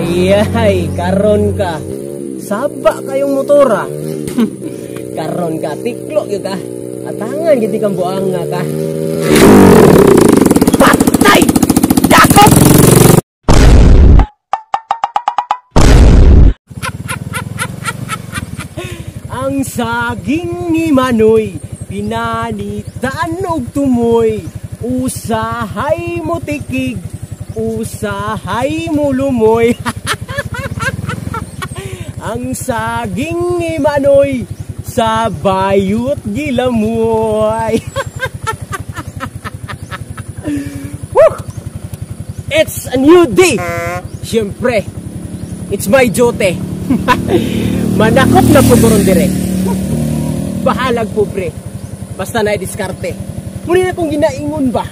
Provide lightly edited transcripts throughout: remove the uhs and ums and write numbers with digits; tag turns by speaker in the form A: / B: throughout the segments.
A: Ayay, karon ka. Saba kayong motora. Karon ka, tiklo yun ka. Atangan, giti kang buang nga ka. Patay! Dakot! Ang saging ni Manoy, pinanitan og tumoy. Usahay mo tikig, usahay mo lumoy. Ang saging ni Manoy, sa bayot gilamoy. Woo! It's a new day. Siyempre, it's my jote. Manakop na po koron dire. Bahalag po pre. Basta na diskarte. Muli na kung ginaingon ba?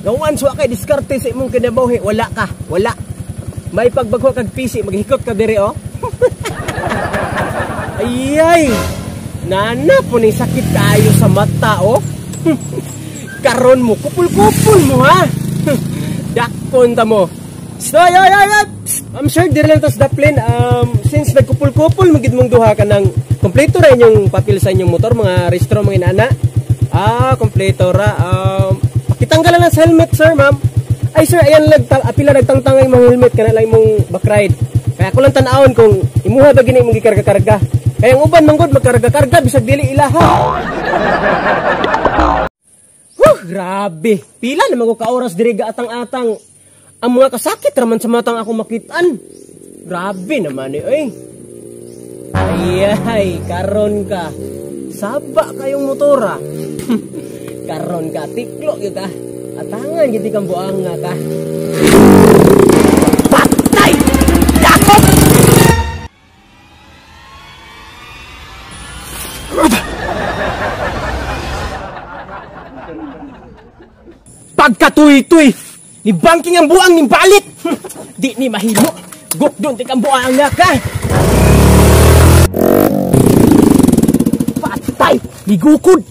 A: Gawan so kay diskarte sa imong kinabuhi, wala ka, wala. May pagbagho kag pisi, maghikot ka dire oh. Ayay. Nana po ni sakit kayo sa mata oh. Karon mo kupul-kupul mo ha. Dakon ta mo. Stoy, I'm sure dire lang tas daplin. Since nagkupul-kupul magid mong duha ka ng kompleto ra inyong papel sa inyong motor, mga rehistro mga inana. Kompleto ra. Pakitanggal lang sa helmet sir, ma'am. Ay sir, ayan apila nagtangtangay mga helmet kana lang imong backride. Kaya ako lang tan-awon kung imuha ba gini imong gikarga-karga. Kaya ang uban manggod magkarga-karga bisag dili ilaha. Grabe. Pila naman ko ka-oras diri atang-atang. Ang mga kasakit raman sa matang ako makitaan. Grabe naman eh. Ayay, karon ka. Saba kayong motora. Karon ka, tiklo yun ka. Atangan, giti kang buang nga ka. Patay! Dakot! Pagkatuy-tuy! Ni banking ang buang ni balit! Di ni mahimo! Gok doon, di kang buang nga ka! Patay! Ni gukod!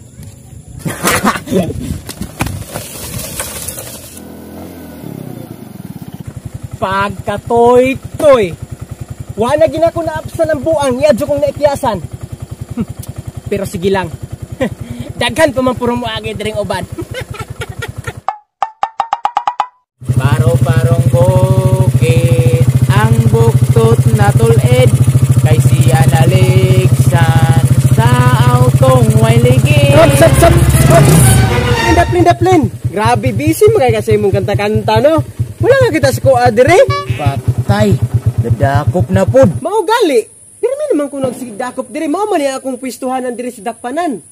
A: Pagkatoy-toy! Wala gina ko naapsan ang buang, yadyo kong naikiyasan. Pero sige lang. Daghan pa man puro mo agi diring uban.
B: Paro-parong bukid, ang buktot na tulid, kay siya naligsan sa autong way ligid.
A: Stop! Daplin! Grabe, busy mo kaya kasi mong kanta-kanta, no? Wala nga kita sa kuha dire.
B: Patay, dadakop na pod.
A: Mao gali. Diri man naman kung nagsidakop dire, mao man niya akong pwistuhanan dire sa dakpanan.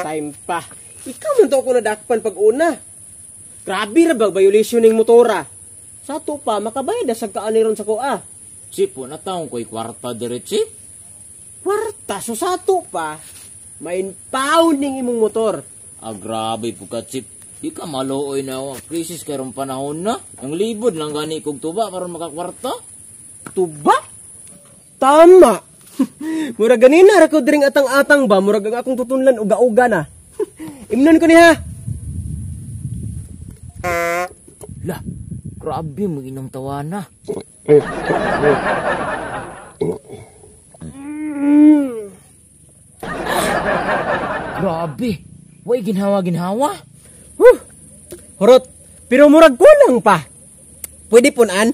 A: Time pa. Ikaw man to ako nadakpan pag una. Grabe ra ba violation ning motora. Sa to pa makabayad sa kaaniron sa kuha.
B: Chip, na taong ko'y kwarta dire, Chip.
A: Kwarta so sa to pa may pound ning imong motor.
B: Grabe po ka, Chip. Di ka maluoy na krisis karong panahon na. Ang libod lang gani kog tuba para makakwarta.
A: Tuba? Tama. Murag ganina ra ko diring atang-atang ba, murag ang akong tutunlan uga-uga na. Imnon ko niha.
B: Lah, grabe mo inong tawana. Grabe. Way ginhawa.
A: Horot, pero murag kulang pa. Pwede punan?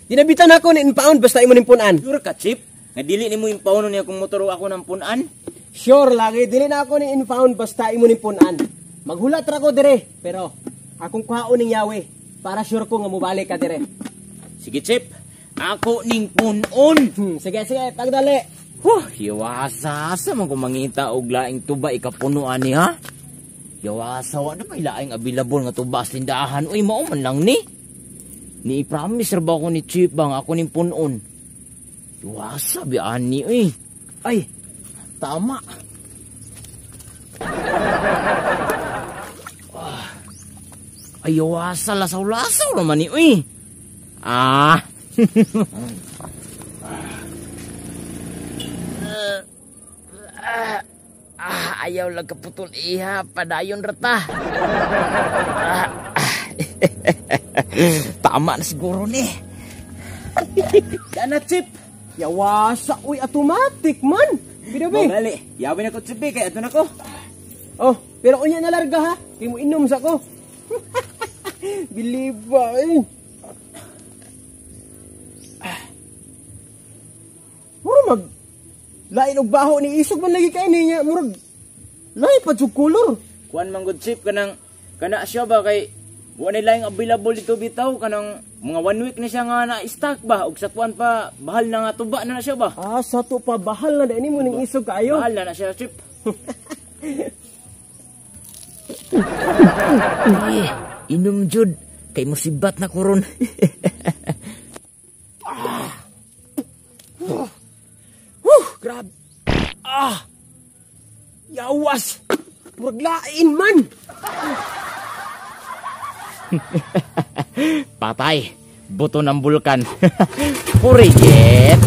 A: Dinabitan ako ni inpaon basta imo ning punan.
B: Sure ka, Chip? Nga dili ni mo impaon niya kung motor ako ng punan?
A: Sure lagi, dili na ako ni inpaon basta imo ning punan. Maghulat ra ko dire, pero akong kuhaon ning yawe para sure ko nga mobalik ka dire.
B: Sige, Chip. Ako ning punon.
A: Sige, pagdali.
B: Hiwasa sa man kung mangita og laing tuba ikapunuan ni ha? Hiwasa wa na may laing available nga tuba sa tindahan. Uy, mao man lang ni. Ni-promise ra ba ako ni Chip bang ako ning punon? Hiwasa bian ni uy. Ay, tama. Ay, hiwasa lasaw-lasaw naman ni uy. Ayaw lang kaputol iha, padayon rata. Tama na siguro ni. Yan na, Chip.
A: Yawasa, uy, automatic man. Bidabi.
B: Magali. Yawin ako, Chip, kaya ito na ko.
A: Oh, pero unya na larga ha. Di mo inom sa ko. Believe ba eh. Murag mag lain og baho ni isog man lagi kay niya. Murag lain pa jud color.
B: Kuan man good, Chip, kana siya ba kay wala nila yung available dito bitaw kanang mga 1 week na siya nga na-stock ba ug sa kuan pa bahal na nga tuba na siya ba.
A: Ah, sa to pa bahal na dani mo ning isog kaayo.
B: Bahal na siya, Chip. Inom jud kay musibat na kuron.
A: Grab. Yawas. Murag lain man.
B: Patay. Buto ng bulkan. Puriget.